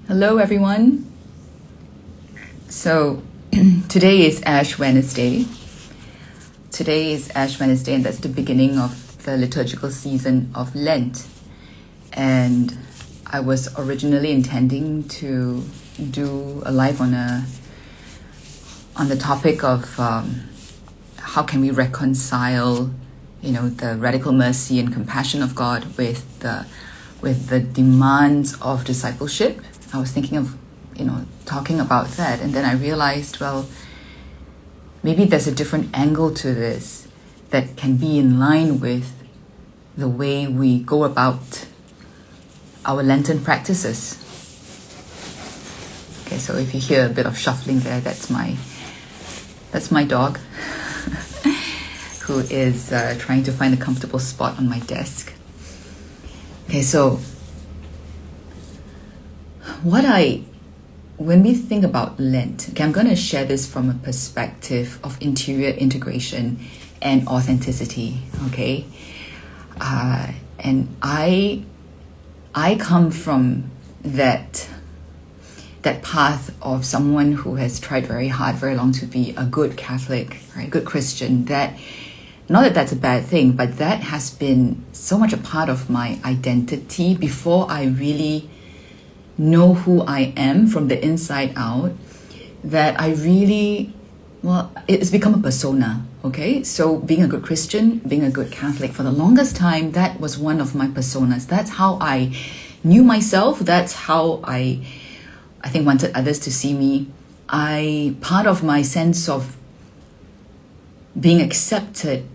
Hello, everyone. So today is Ash Wednesday. Today is Ash Wednesday, and that's the beginning of the liturgical season of Lent. And I was originally intending to do a live on the topic of how can we reconcile, the radical mercy and compassion of God with the demands of discipleship. I was thinking of, talking about that. And then I realized, well, maybe there's a different angle to this that can be in line with the way we go about our Lenten practices. Okay, so if you hear a bit of shuffling there, that's my dog who is trying to find a comfortable spot on my desk. Okay, so when we think about Lent, okay, I'm going to share this from a perspective of interior integration and authenticity, okay? And I come from that path of someone who has tried very hard, very long to be a good Catholic, right? Good Christian. Not that that's a bad thing, but that has been so much a part of my identity before I really know who I am from the inside out, that it's become a persona, okay? So being a good Christian, being a good Catholic, for the longest time, that was one of my personas. That's how I knew myself. That's how I think wanted others to see me. Part of my sense of being accepted,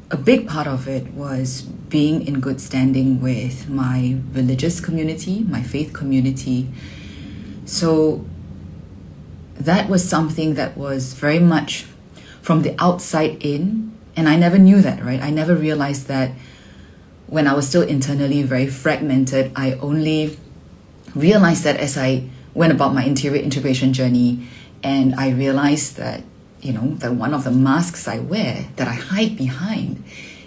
a big part of it was being in good standing with my religious community, my faith community. So that was something that was very much from the outside in, and I never knew that, right? I never realized that when I was still internally very fragmented. I only realized that as I went about my interior integration journey, and I realized that that one of the masks I wear, that I hide behind,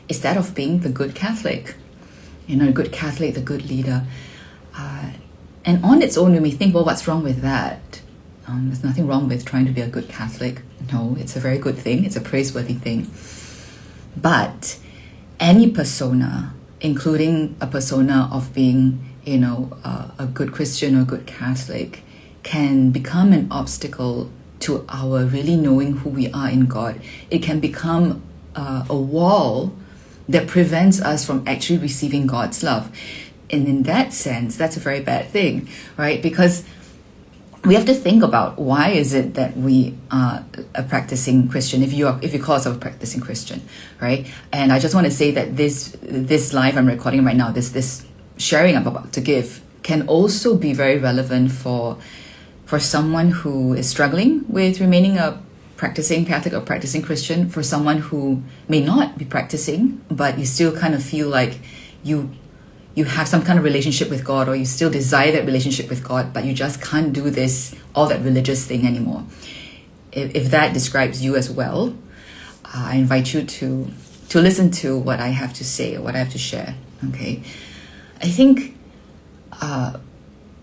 is that of being the good Catholic. A good Catholic, the good leader. And on its own, you may think, well, what's wrong with that? There's nothing wrong with trying to be a good Catholic. No, it's a very good thing. It's a praiseworthy thing. But any persona, including a persona of being, a good Christian or good Catholic, can become an obstacle to our really knowing who we are in God. It can become a wall that prevents us from actually receiving God's love. And in that sense, that's a very bad thing, right? Because we have to think about, why is it that we are a practicing Christian, if you call yourself a practicing Christian, right? And I just want to say that this live I'm recording right now, this sharing I'm about to give, can also be very relevant for someone who is struggling with remaining a practicing Catholic or practicing Christian, for someone who may not be practicing, but you still kind of feel like you have some kind of relationship with God, or you still desire that relationship with God, but you just can't do all that religious thing anymore. If that describes you as well, I invite you to listen to what I have to say, or what I have to share, okay? I think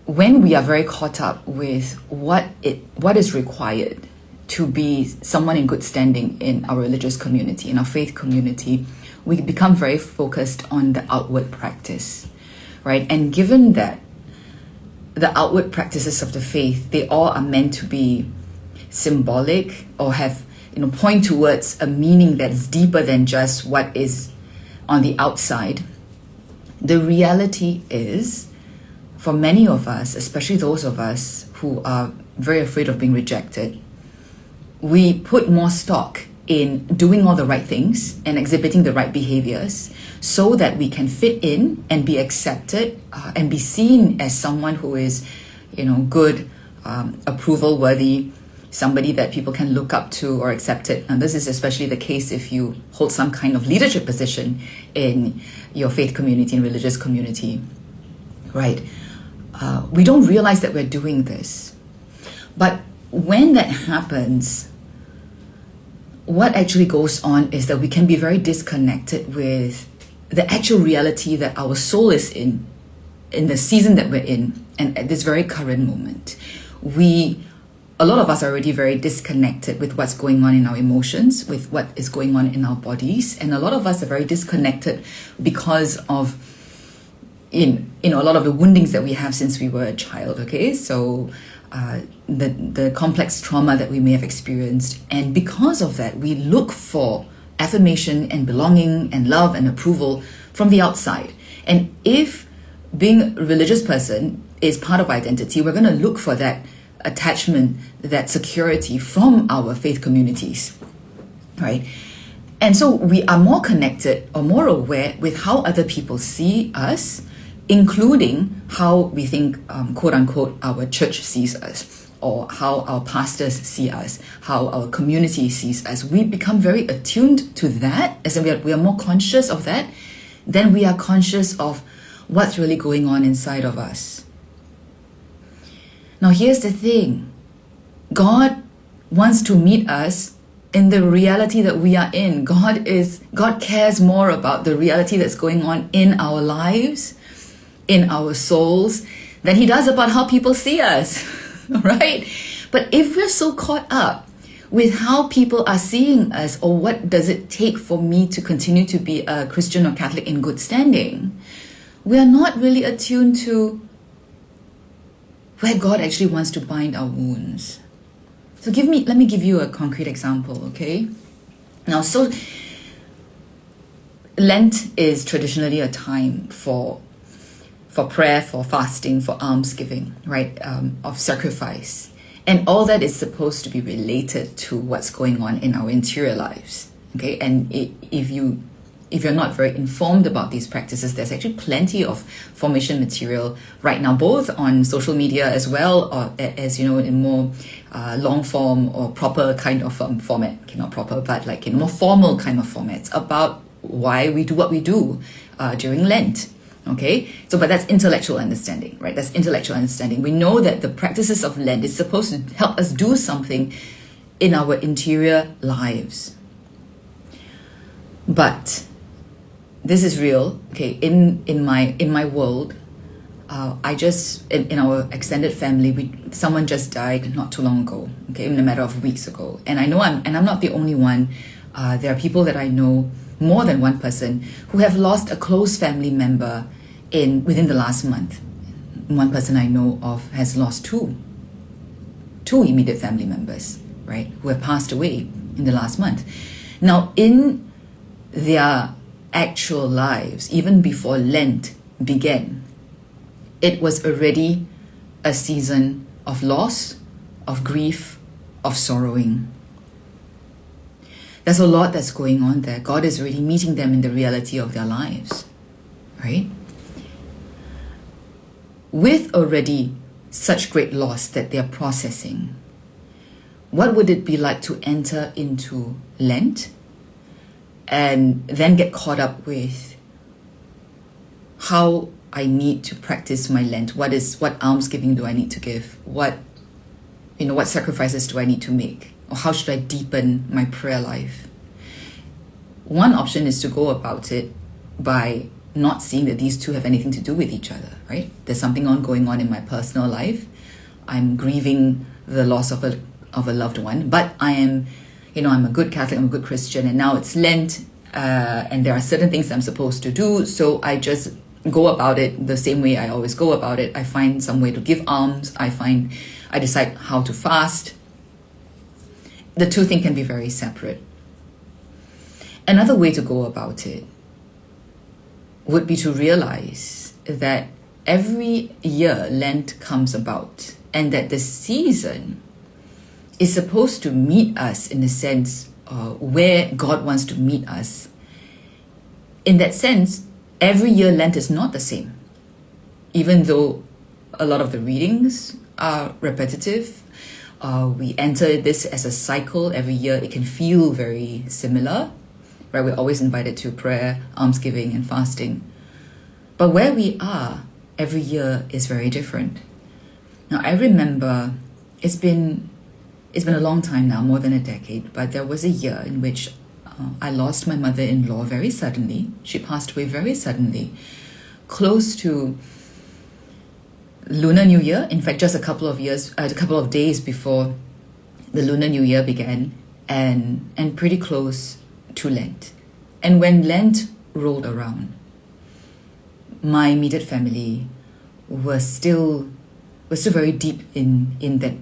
when we are very caught up with what is required to be someone in good standing in our religious community, in our faith community, we become very focused on the outward practice, right? And given that the outward practices of the faith, they all are meant to be symbolic, or have, point towards a meaning that's deeper than just what is on the outside, the reality is, for many of us, especially those of us who are very afraid of being rejected, we put more stock in doing all the right things and exhibiting the right behaviors so that we can fit in and be accepted and be seen as someone who is, good, approval worthy, somebody that people can look up to or accept it. And this is especially the case if you hold some kind of leadership position in your faith community and religious community, right? We don't realize that we're doing this. But when that happens, what actually goes on is that we can be very disconnected with the actual reality that our soul is in the season that we're in, and at this very current moment, a lot of us are already very disconnected with what's going on in our emotions, with what is going on in our bodies. And a lot of us are very disconnected because of, a lot of the woundings that we have since we were a child, okay? So the complex trauma that we may have experienced. And because of that, we look for affirmation and belonging and love and approval from the outside. And if being a religious person is part of identity, we're going to look for that attachment, that security from our faith communities, right? And so we are more connected or more aware with how other people see us, including how we think, quote unquote, our church sees us, or how our pastors see us, how our community sees us. We become very attuned to that, as in we are more conscious of that than we are conscious of what's really going on inside of us. Now, here's the thing. God wants to meet us in the reality that we are in. God cares more about the reality that's going on in our lives, in our souls, than he does about how people see us, right? But if we're so caught up with how people are seeing us, or what does it take for me to continue to be a Christian or Catholic in good standing, we are not really attuned to where God actually wants to bind our wounds. So let me give you a concrete example, okay? Now, so Lent is traditionally a time for prayer, for fasting, for almsgiving, right? Of sacrifice. And all that is supposed to be related to what's going on in our interior lives, okay? And if you're not very informed about these practices, there's actually plenty of formation material right now, both on social media as well, or as in more long form or proper kind of format. Okay, not proper, but like in more formal kind of formats about why we do what we do during Lent. Okay, so but that's intellectual understanding, right? That's intellectual understanding. We know that the practices of Lent is supposed to help us do something in our interior lives. But this is real, okay? In my world, in our extended family, someone just died not too long ago, okay, in a matter of weeks ago, and I'm not the only one. There are people that I know, more than one person, who have lost a close family member within the last month. One person I know of has lost two immediate family members, right, who have passed away in the last month. Now, in their actual lives, even before Lent began, it was already a season of loss, of grief, of sorrowing. There's a lot that's going on there. God is already meeting them in the reality of their lives, right? With already such great loss that they're processing, what would it be like to enter into Lent and then get caught up with how I need to practice my Lent? What almsgiving do I need to give? What sacrifices do I need to make? Or how should I deepen my prayer life? One option is to go about it by not seeing that these two have anything to do with each other, right? There's something going on in my personal life. I'm grieving the loss of a loved one, but I'm a good Catholic, I'm a good Christian, and now it's Lent, and there are certain things I'm supposed to do, so I just go about it the same way I always go about it. I find some way to give alms. I decide how to fast. The two things can be very separate. Another way to go about it would be to realize that every year Lent comes about, and that the season is supposed to meet us in a sense where God wants to meet us. In that sense, every year Lent is not the same. Even though a lot of the readings are repetitive, we enter this as a cycle every year. It can feel very similar, right? We're always invited to prayer, almsgiving, and fasting. But where we are every year is very different. Now, I remember it's been a long time now, more than a decade, but there was a year in which I lost my mother-in-law very suddenly. She passed away very suddenly, close to Lunar New Year. In fact, just a couple of days before the Lunar New Year began, and pretty close to Lent. And when Lent rolled around, my immediate family was still very deep in that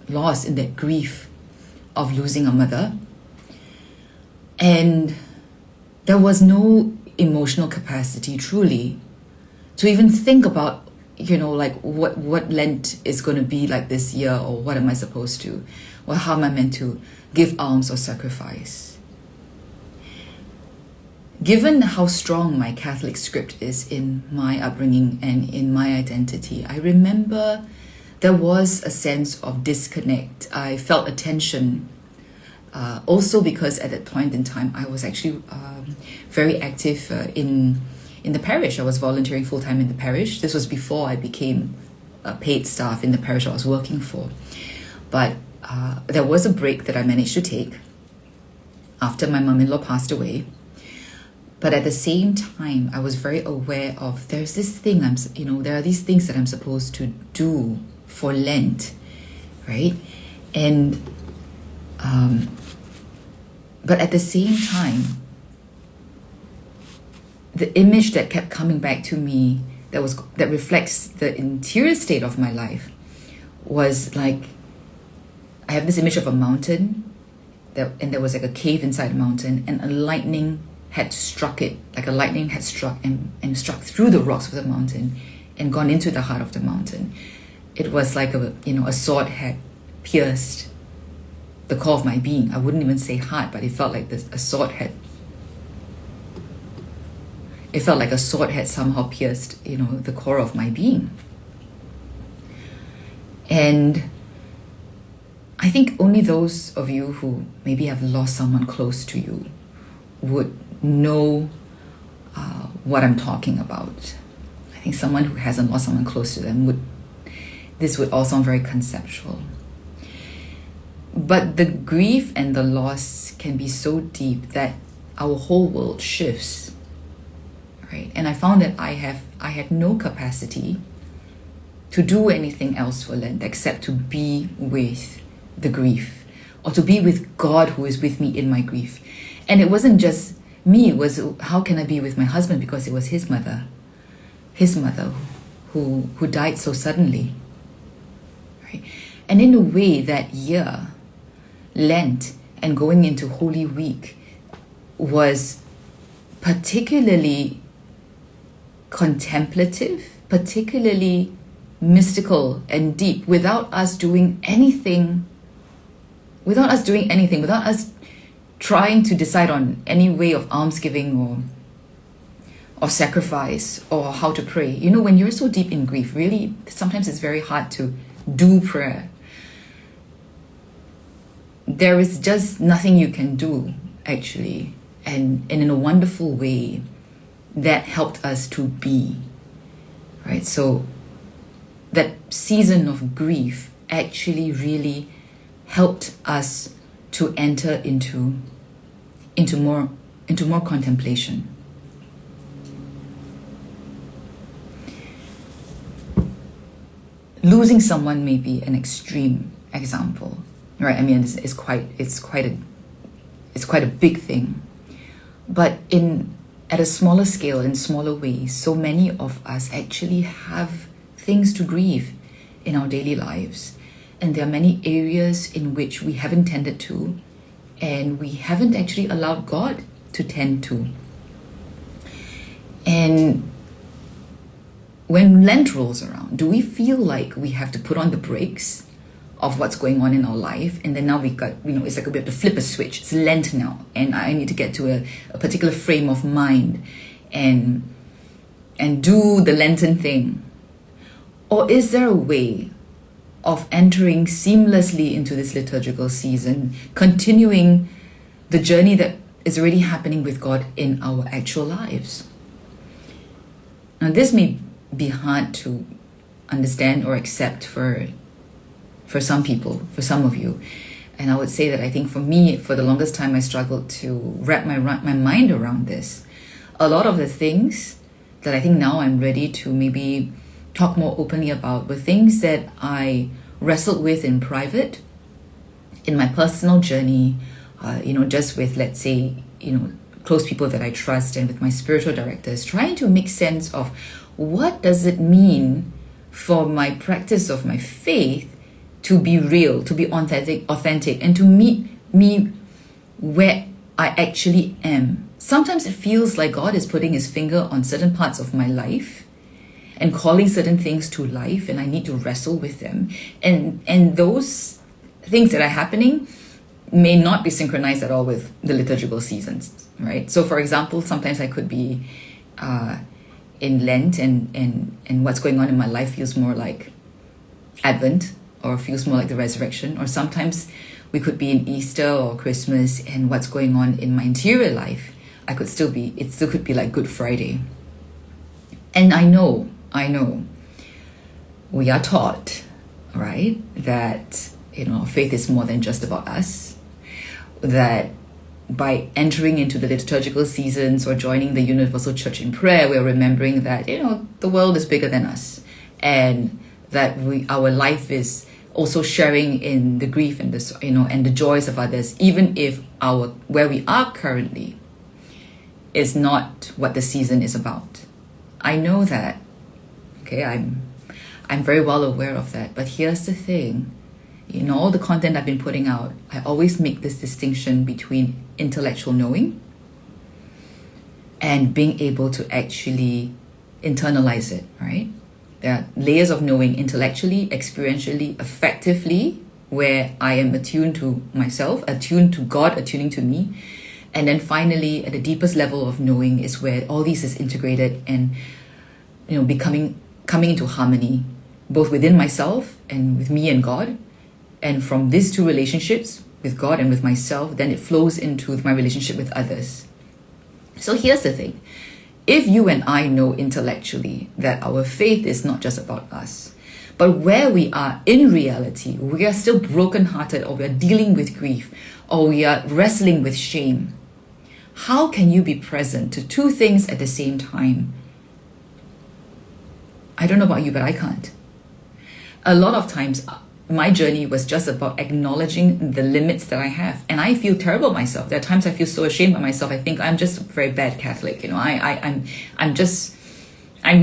loss, in that grief of losing a mother. And there was no emotional capacity truly to even think about, like what Lent is going to be like this year, or what am I supposed to, or how am I meant to give alms or sacrifice. Given how strong my Catholic script is in my upbringing and in my identity, I remember there was a sense of disconnect. I felt a tension, also because at that point in time, I was actually very active in the parish. I was volunteering full-time in the parish. This was before I became a paid staff in the parish I was working for. But there was a break that I managed to take after my mom-in-law passed away. But at the same time, I was very aware of there's this thing there are these things that I'm supposed to do for Lent, right? And but at the same time, the image that kept coming back to me that reflects the interior state of my life was like, I have this image of a mountain, and there was like a cave inside the mountain, and a lightning had struck it, like a lightning had struck and struck through the rocks of the mountain and gone into the heart of the mountain. It was like a sword had pierced the core of my being. I wouldn't even say heart, but it felt like a sword had somehow pierced, the core of my being. And I think only those of you who maybe have lost someone close to you would know what I'm talking about. I think someone who hasn't lost someone close to them this would all sound very conceptual. But the grief and the loss can be so deep that our whole world shifts, right? And I found that I had no capacity to do anything else for Lent except to be with the grief, or to be with God who is with me in my grief. And it wasn't just me, it was how can I be with my husband, because it was his mother who died so suddenly, right? And in a way, that year, Lent and going into Holy Week was particularly contemplative, particularly mystical and deep, without us doing anything, without us trying to decide on any way of almsgiving or sacrifice or how to pray. When you're so deep in grief, really, sometimes it's very hard to do prayer. There is just nothing you can do, actually. And in a wonderful way, that helped us to be, right? So that season of grief actually really helped us to enter into more contemplation. Losing someone may be an extreme example, right? I mean, it's quite a big thing, but at a smaller scale, in smaller ways, so many of us actually have things to grieve in our daily lives. And there are many areas in which we haven't tended to, and we haven't actually allowed God to tend to. And when Lent rolls around, do we feel like we have to put on the brakes of what's going on in our life? And then now we got, it's like we have to flip a switch. It's Lent now, and I need to get to a particular frame of mind and do the Lenten thing. Or is there a way of entering seamlessly into this liturgical season, continuing the journey that is already happening with God in our actual lives? Now, this may be hard to understand or accept for some people, for some of you. And I would say that I think for me, for the longest time, I struggled to wrap my mind around this. A lot of the things that I think now I'm ready to maybe talk more openly about were things that I wrestled with in private, in my personal journey, just with, let's say, close people that I trust, and with my spiritual directors, trying to make sense of what does it mean for my practice of my faith to be real, to be authentic, and to meet me where I actually am. Sometimes it feels like God is putting his finger on certain parts of my life and calling certain things to life, and I need to wrestle with them. And those things that are happening may not be synchronized at all with the liturgical seasons, right? So for example, sometimes I could be in Lent and what's going on in my life feels more like Advent, or feels more like the resurrection. Or sometimes we could be in Easter or Christmas, and what's going on in my interior life, it still could be like Good Friday. And I know we are taught, right, that faith is more than just about us, that by entering into the liturgical seasons or joining the Universal Church in prayer, we're remembering that the world is bigger than us, and that our life is also sharing in the grief and the joys of others, even if where we are currently is not what the season is about. I know that. Okay, I'm very well aware of that. But here's the thing. All the content I've been putting out, I always make this distinction between intellectual knowing and being able to actually internalize it, right? There are layers of knowing intellectually, experientially, affectively, where I am attuned to myself, attuned to God, attuning to me. And then finally, at the deepest level of knowing is where all these is integrated and, coming into harmony, both within myself and with me and God. And from these two relationships, with God and with myself, then it flows into my relationship with others. So here's the thing. If you and I know intellectually that our faith is not just about us, but where we are in reality, we are still brokenhearted, or we are dealing with grief, or we are wrestling with shame, how can you be present to two things at the same time? I don't know about you, but I can't. A lot of times, my journey was just about acknowledging the limits that I have. And I feel terrible myself. There are times I feel so ashamed of myself. I think I'm just a very bad Catholic. I'm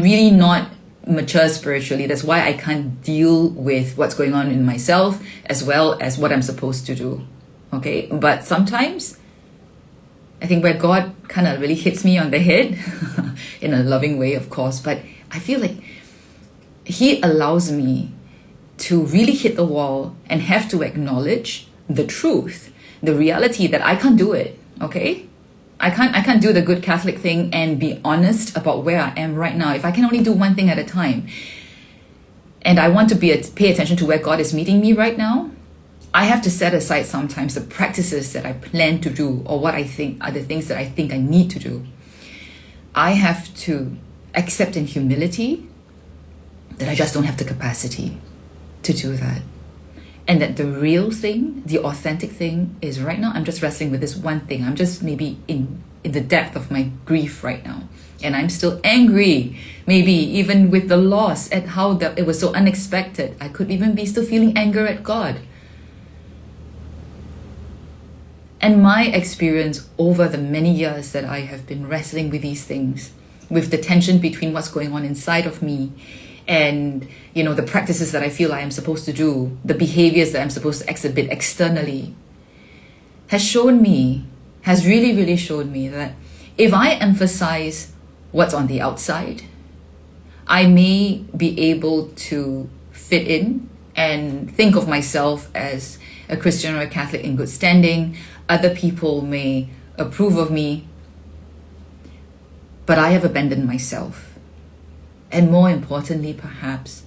really not mature spiritually. That's why I can't deal with what's going on in myself as well as what I'm supposed to do. Okay? But sometimes I think where God kind of really hits me on the head in a loving way, of course, but I feel like he allows me to really hit the wall and have to acknowledge the truth, the reality that I can't do it, okay? I can't do the good Catholic thing and be honest about where I am right now if I can only do one thing at a time. And I want to pay attention to where God is meeting me right now. I have to set aside sometimes the practices that I plan to do, or what I think are the things that I think I need to do. I have to accept in humility that I just don't have the capacity to do that. And that the real thing, the authentic thing is right now, I'm just wrestling with this one thing. I'm just maybe in the depth of my grief right now. And I'm still angry, maybe even with the loss at how it was so unexpected. I could even be still feeling anger at God. And my experience over the many years that I have been wrestling with these things, with the tension between what's going on inside of me and the practices that I feel I am supposed to do, the behaviors that I'm supposed to exhibit externally, has really, really shown me that if I emphasize what's on the outside, I may be able to fit in and think of myself as a Christian or a Catholic in good standing. Other people may approve of me, but I have abandoned myself. And more importantly, perhaps,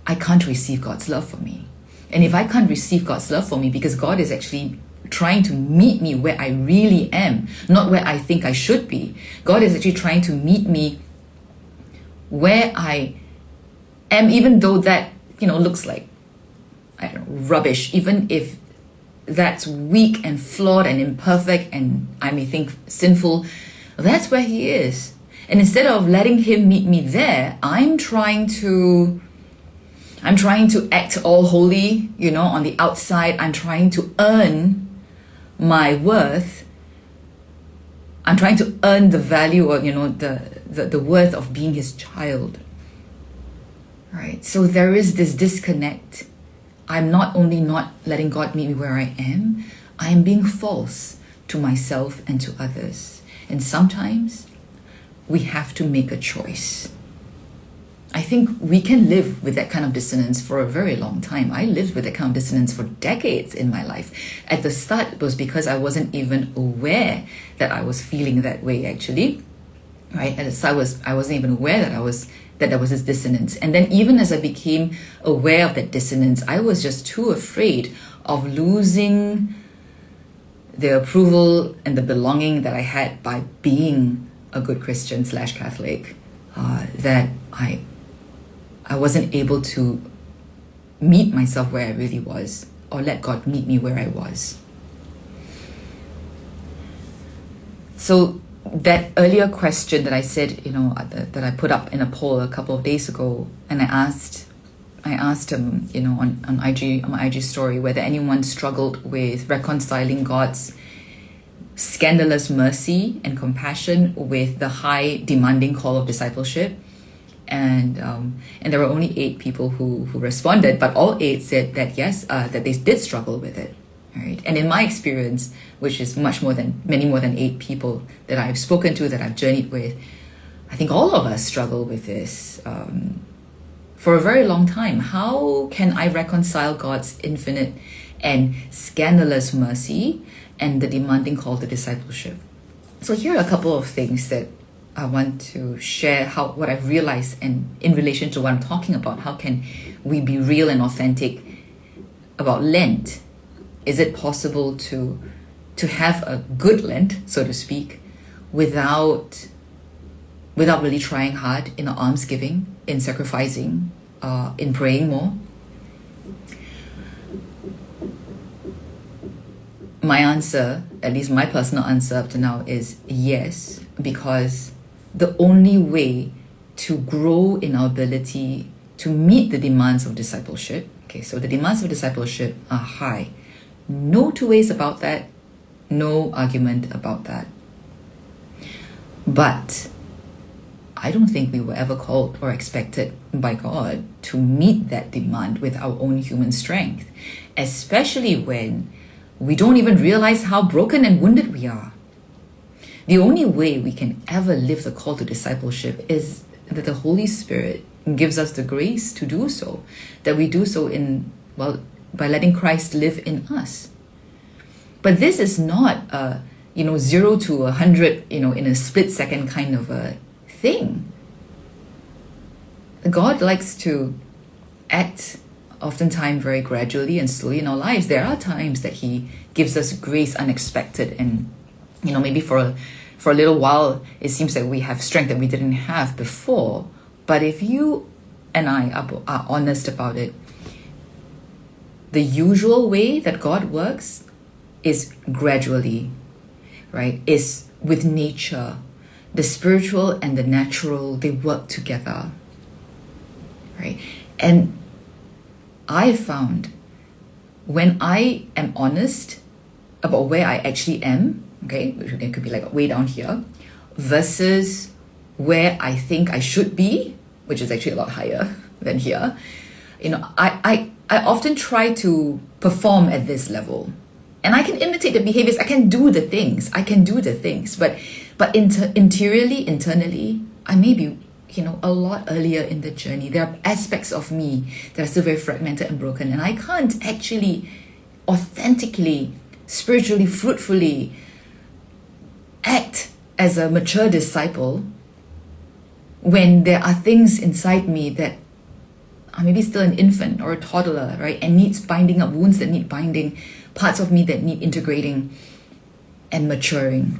I can't receive God's love for me. And if I can't receive God's love for me because God is actually trying to meet me where I really am, not where I think I should be. God is actually trying to meet me where I am, even though that, looks like, rubbish, even if that's weak and flawed and imperfect and I may think sinful, that's where he is. And instead of letting him meet me there, I'm trying to act all holy, on the outside. I'm trying to earn my worth. I'm trying to earn the value or, the worth of being his child. Right? So there is this disconnect. I'm not only not letting God meet me where I am being false to myself and to others. And sometimes we have to make a choice. I think we can live with that kind of dissonance for a very long time. I lived with that kind of dissonance for decades in my life. At the start, it was because I wasn't even aware that I was feeling that way, actually. Right? At the start, I wasn't even aware that there was this dissonance. And then even as I became aware of that dissonance, I was just too afraid of losing the approval and the belonging that I had by being a good Christian / Catholic, that I wasn't able to meet myself where I really was, or let God meet me where I was. So that earlier question that I said, that I put up in a poll a couple of days ago, and I asked on my IG story whether anyone struggled with reconciling God's scandalous mercy and compassion with the high demanding call of discipleship. And there were only 8 people who responded, but all 8 said that yes, that they did struggle with it. Right? And in my experience, which is many more than 8 people that I've spoken to, that I've journeyed with, I think all of us struggle with this for a very long time. How can I reconcile God's infinite and scandalous mercy and the demanding call to discipleship? So here are a couple of things that I want to share what I've realized, and in relation to what I'm talking about. How can we be real and authentic about Lent? Is it possible to have a good Lent, so to speak, without really trying hard in almsgiving, in sacrificing, in praying more? My answer, at least my personal answer up to now, is yes, because the only way to grow in our ability to meet the demands of discipleship, okay, so the demands of discipleship are high. No two ways about that, no argument about that. But I don't think we were ever called or expected by God to meet that demand with our own human strength, especially when we don't even realize how broken and wounded we are. The only way we can ever live the call to discipleship is that the Holy Spirit gives us the grace to do so, that we do so by letting Christ live in us. But this is not 0 to 100, in a split second kind of a thing. God likes to act oftentimes very gradually and slowly in our lives. There are times that He gives us grace unexpected, and maybe for a little while it seems that we have strength that we didn't have before. But if you and I are honest about it, the usual way that God works is gradually, right? Is with nature. The spiritual and the natural, they work together, right? And I found when I am honest about where I actually am, okay, which it could be like way down here, versus where I think I should be, which is actually a lot higher than here, I often try to perform at this level. And I can imitate the behaviors, I can do the things, but internally, I may be, a lot earlier in the journey. There are aspects of me that are still very fragmented and broken, and I can't actually authentically, spiritually, fruitfully act as a mature disciple when there are things inside me that are maybe still an infant or a toddler, right? And needs binding up, wounds that need binding, parts of me that need integrating and maturing.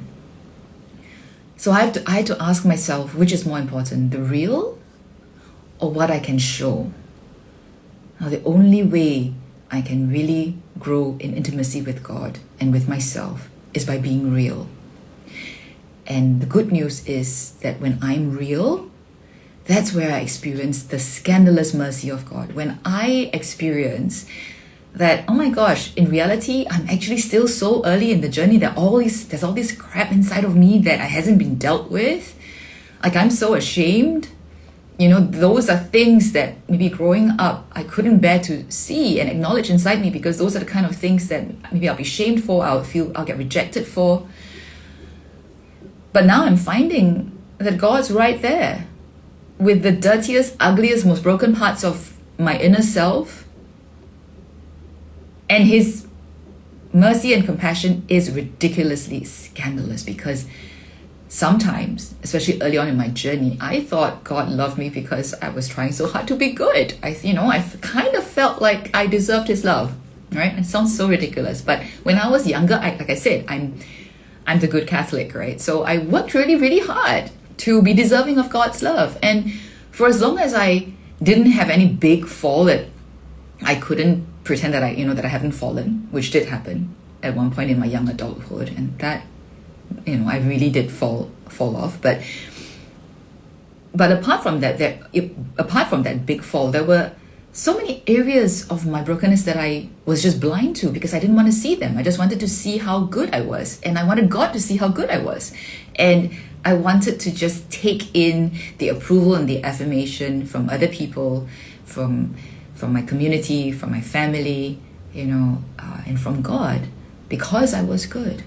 So I had to ask myself, which is more important, the real or what I can show? Now, the only way I can really grow in intimacy with God and with myself is by being real. And the good news is that when I'm real, that's where I experience the scandalous mercy of God. When I experience that, oh my gosh, in reality, I'm actually still so early in the journey that there's all this crap inside of me that hasn't been dealt with. Like, I'm so ashamed. Those are things that maybe growing up, I couldn't bear to see and acknowledge inside me, because those are the kind of things that maybe I'll be shamed for, I'll get rejected for. But now I'm finding that God's right there with the dirtiest, ugliest, most broken parts of my inner self. And His mercy and compassion is ridiculously scandalous, because sometimes, especially early on in my journey, I thought God loved me because I was trying so hard to be good. I kind of felt like I deserved His love, right? It sounds so ridiculous, but when I was younger, like I said, I'm the good Catholic, right? So I worked really, really hard to be deserving of God's love. And for as long as I didn't have any big fall that I couldn't pretend that I haven't fallen, which did happen at one point in my young adulthood, and that, I really did fall off. But apart from that big fall, there were so many areas of my brokenness that I was just blind to, because I didn't want to see them. I just wanted to see how good I was, and I wanted God to see how good I was, and I wanted to just take in the approval and the affirmation from other people, from my community, from my family, and from God, because I was good.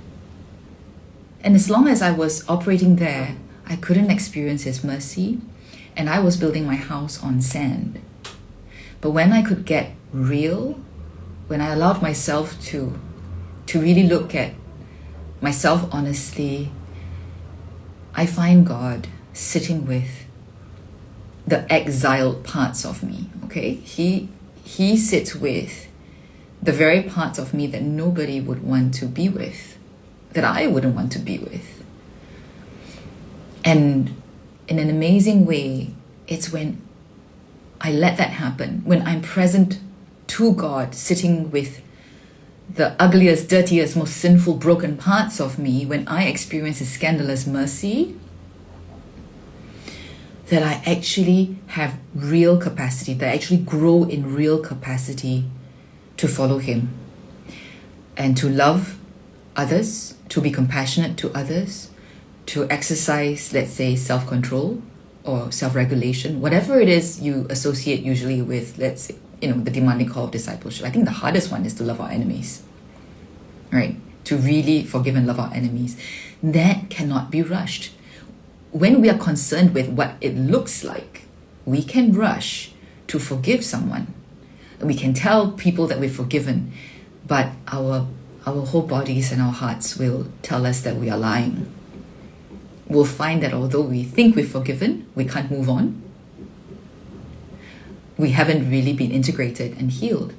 And as long as I was operating there, I couldn't experience His mercy, and I was building my house on sand. But when I could get real, when I allowed myself to really look at myself honestly, I find God sitting with the exiled parts of me, okay? He sits with the very parts of me that nobody would want to be with, that I wouldn't want to be with. And in an amazing way, it's when I let that happen, when I'm present to God, sitting with the ugliest, dirtiest, most sinful, broken parts of me, when I experience His scandalous mercy, that I actually have real capacity, that I actually grow in real capacity to follow Him and to love others, to be compassionate to others, to exercise, let's say, self-control or self-regulation, whatever it is you associate usually with, let's say, the demanding call of discipleship. I think the hardest one is to love our enemies, right? To really forgive and love our enemies. That cannot be rushed. When we are concerned with what it looks like, we can rush to forgive someone. We can tell people that we're forgiven, but our whole bodies and our hearts will tell us that we are lying. We'll find that although we think we're forgiven, we can't move on. We haven't really been integrated and healed.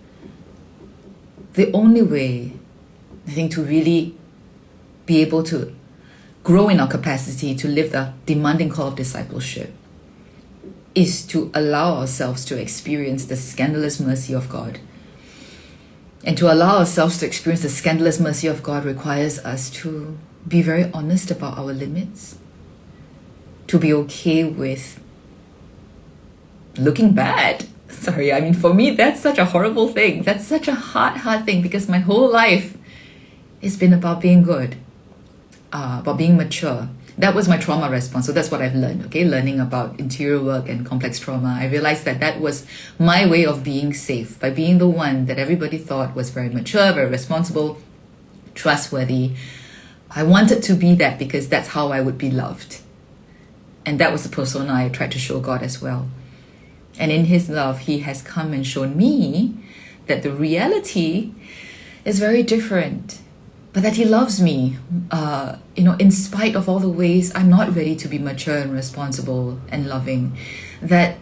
The only way, I think, to really be able to grow in our capacity to live the demanding call of discipleship is to allow ourselves to experience the scandalous mercy of God. And to allow ourselves to experience the scandalous mercy of God requires us to be very honest about our limits, to be okay with looking bad. Sorry, for me, that's such a horrible thing. That's such a hard thing, because my whole life has been about being good, about being mature. That was my trauma response. So that's what I've learned, okay? Learning about interior work and complex trauma. I realized that was my way of being safe, by being the one that everybody thought was very mature, very responsible, trustworthy. I wanted to be that because that's how I would be loved. And that was the persona I tried to show God as well. And in His love, He has come and shown me that the reality is very different, but that He loves me, in spite of all the ways I'm not ready to be mature and responsible and loving. That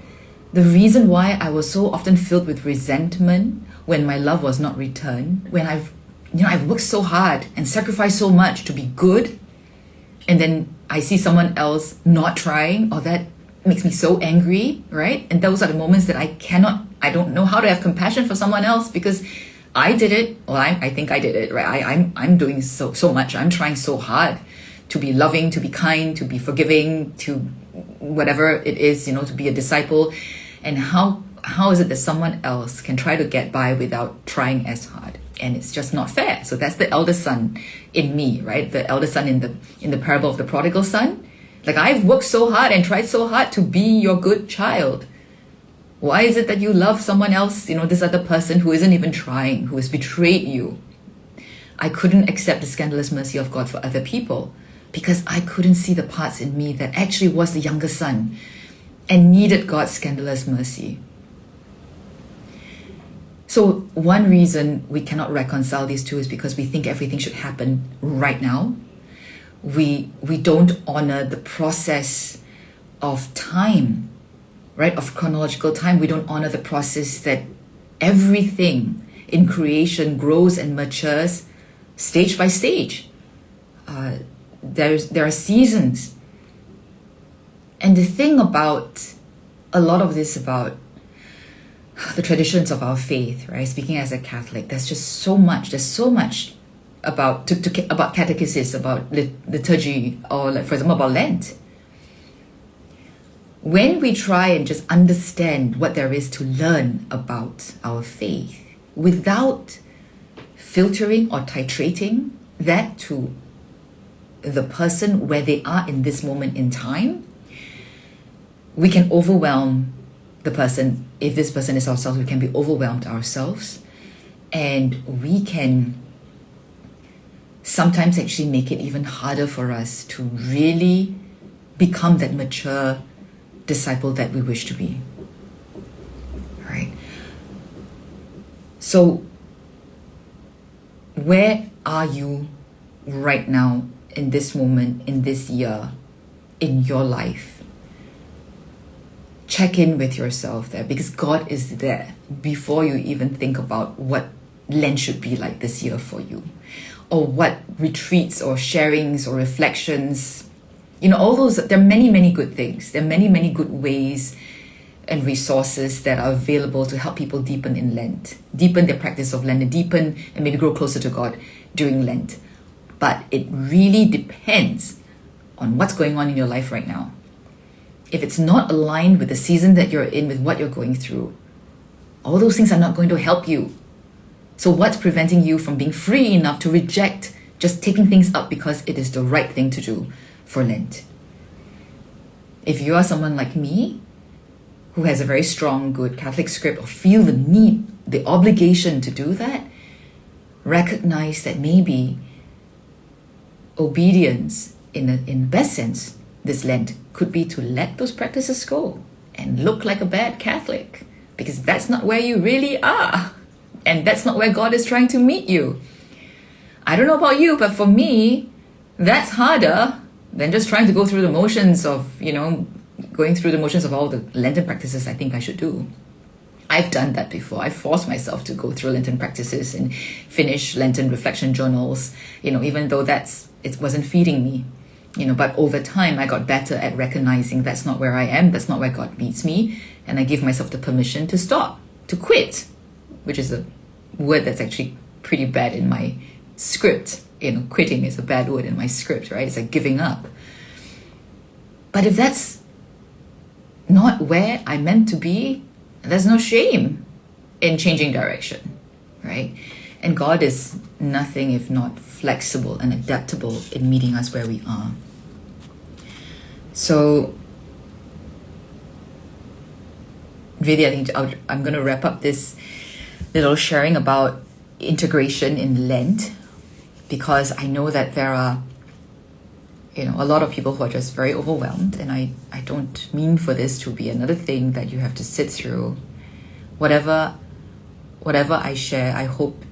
the reason why I was so often filled with resentment when my love was not returned, when I've worked so hard and sacrificed so much to be good, and then I see someone else not trying, or that makes me so angry, right? And those are the moments that I don't know how to have compassion for someone else, because I did it. Well, I think I did it, right? I'm doing so much. I'm trying so hard to be loving, to be kind, to be forgiving, to whatever it is, to be a disciple. And how is it that someone else can try to get by without trying as hard? And it's just not fair. So that's the elder son in me, right? The elder son in the parable of the prodigal son. Like, I've worked so hard and tried so hard to be your good child. Why is it that you love someone else, this other person who isn't even trying, who has betrayed you? I couldn't accept the scandalous mercy of God for other people because I couldn't see the parts in me that actually was the younger son and needed God's scandalous mercy. So one reason we cannot reconcile these two is because we think everything should happen right now. We don't honor the process of time, right? Of chronological time. We don't honor the process that everything in creation grows and matures stage by stage. There are seasons. And the thing about a lot of this about the traditions of our faith, right? Speaking as a Catholic, there's just so much. There's so much about about catechesis, about liturgy, or like, for example, about Lent. When we try and just understand what there is to learn about our faith without filtering or titrating that to the person where they are in this moment in time, we can overwhelm the person. If this person is ourselves, we can be overwhelmed ourselves, and we can sometimes actually make it even harder for us to really become that mature disciple that we wish to be. Right? So, where are you right now in this moment, in this year, in your life? Check in with yourself there, because God is there before you even think about what Lent should be like this year for you, or what retreats or sharings or reflections, all those. There are many, many good things. There are many, many good ways and resources that are available to help people deepen in Lent, deepen their practice of Lent, and deepen and maybe grow closer to God during Lent. But it really depends on what's going on in your life right now. If it's not aligned with the season that you're in, with what you're going through, all those things are not going to help you. So what's preventing you from being free enough to reject just taking things up because it is the right thing to do for Lent? If you are someone like me, who has a very strong, good Catholic script, or feel the need, the obligation to do that, recognize that maybe obedience, in the best sense, this Lent, could be to let those practices go and look like a bad Catholic, because that's not where you really are, and that's not where God is trying to meet you. I don't know about you, but for me, that's harder than just trying to go through the motions of, going through the motions of all the Lenten practices I think I should do. I've done that before. I forced myself to go through Lenten practices and finish Lenten reflection journals, even though it wasn't feeding me. But over time, I got better at recognizing that's not where I am, that's not where God meets me, and I give myself the permission to stop, to quit, which is a word that's actually pretty bad in my script. Quitting is a bad word in my script, right? It's like giving up. But if that's not where I'm meant to be, there's no shame in changing direction, right? And God is nothing if not flexible and adaptable in meeting us where we are. So, really, I think I'm going to wrap up this little sharing about integration in Lent, because I know that there are, a lot of people who are just very overwhelmed, and I don't mean for this to be another thing that you have to sit through. Whatever I share, I hope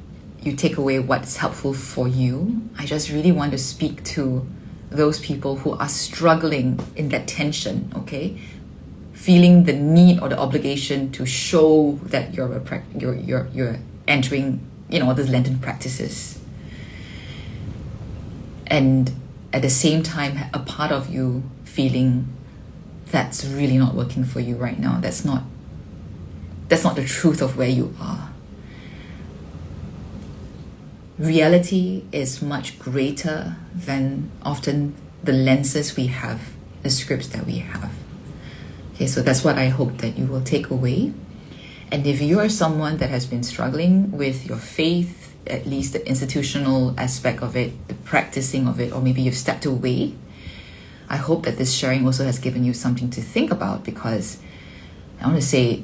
you take away what's helpful for you. I just really want to speak to those people who are struggling in that tension, okay? Feeling the need or the obligation to show that you're entering, all these Lenten practices. And at the same time, a part of you feeling that's really not working for you right now. That's not the truth of where you are. Reality is much greater than often the lenses we have, the scripts that we have. Okay, so that's what I hope that you will take away. And if you are someone that has been struggling with your faith, at least the institutional aspect of it, the practicing of it, or maybe you've stepped away, I hope that this sharing also has given you something to think about, because I want to say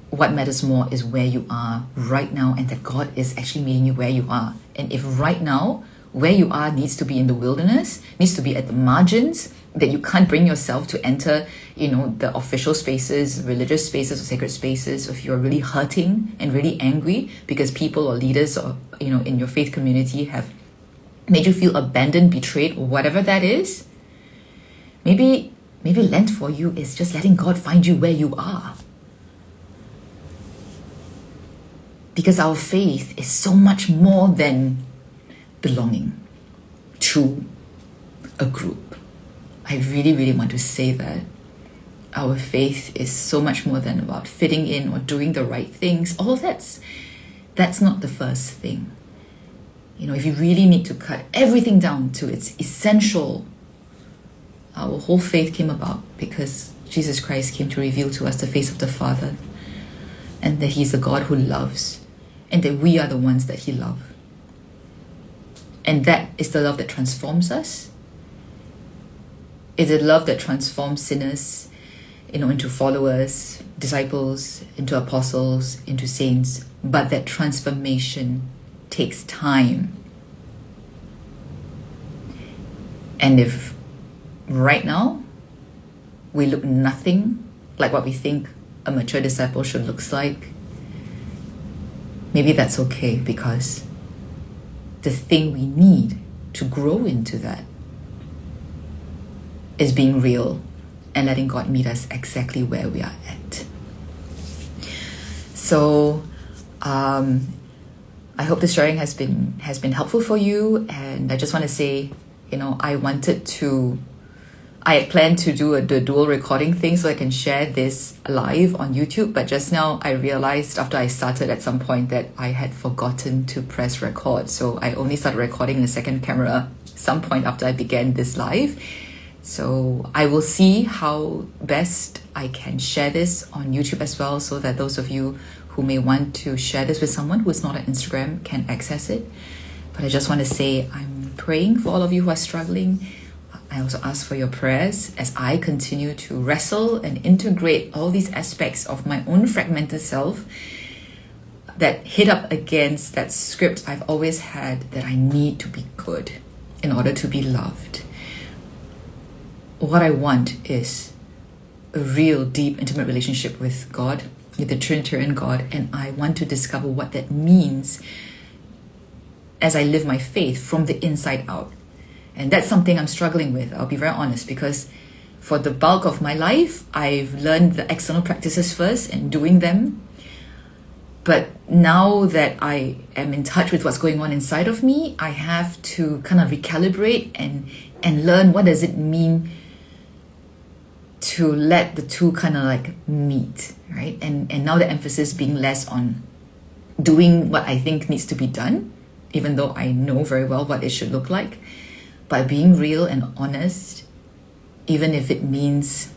what matters more is where you are right now, and that God is actually meeting you where you are. And if right now, where you are needs to be in the wilderness, needs to be at the margins, that you can't bring yourself to enter, the official spaces, religious spaces or sacred spaces, if you're really hurting and really angry because people or leaders or, in your faith community have made you feel abandoned, betrayed, or whatever that is, maybe Lent for you is just letting God find you where you are. Because our faith is so much more than belonging to a group. I really, really want to say that. Our faith is so much more than about fitting in or doing the right things. All that's not the first thing. If you really need to cut everything down to its essential, our whole faith came about because Jesus Christ came to reveal to us the face of the Father, and that He's a God who loves, and that we are the ones that He loves. And that is the love that transforms us. It's a love that transforms sinners, into followers, disciples, into apostles, into saints. But that transformation takes time. And if right now we look nothing like what we think a mature discipleship looks like, maybe that's okay, because the thing we need to grow into that is being real and letting God meet us exactly where we are at. So I hope this sharing has been helpful for you. And I just want to say, I had planned to do the dual recording thing so I can share this live on YouTube, but just now I realized after I started at some point that I had forgotten to press record. So I only started recording in the second camera some point after I began this live. So I will see how best I can share this on YouTube as well, so that those of you who may want to share this with someone who is not on Instagram can access it. But I just want to say I'm praying for all of you who are struggling. I also ask for your prayers as I continue to wrestle and integrate all these aspects of my own fragmented self that hit up against that script I've always had, that I need to be good in order to be loved. What I want is a real, deep, intimate relationship with God, with the Trinitarian God, and I want to discover what that means as I live my faith from the inside out. And that's something I'm struggling with, I'll be very honest, because for the bulk of my life, I've learned the external practices first and doing them. But now that I am in touch with what's going on inside of me, I have to kind of recalibrate and learn what does it mean to let the two kind of like meet, right? And now the emphasis being less on doing what I think needs to be done, even though I know very well what it should look like, but being real and honest, even if it means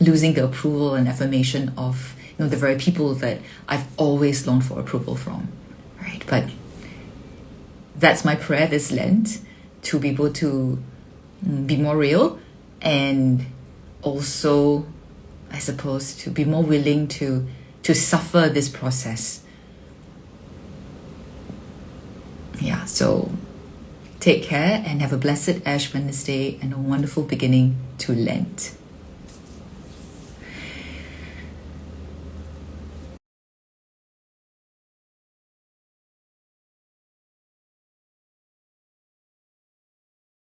losing the approval and affirmation of the very people that I've always longed for approval from, right? But that's my prayer this Lent, to be able to be more real, and also, I suppose, to be more willing to suffer this process. Yeah, so take care and have a blessed Ash Wednesday and a wonderful beginning to Lent.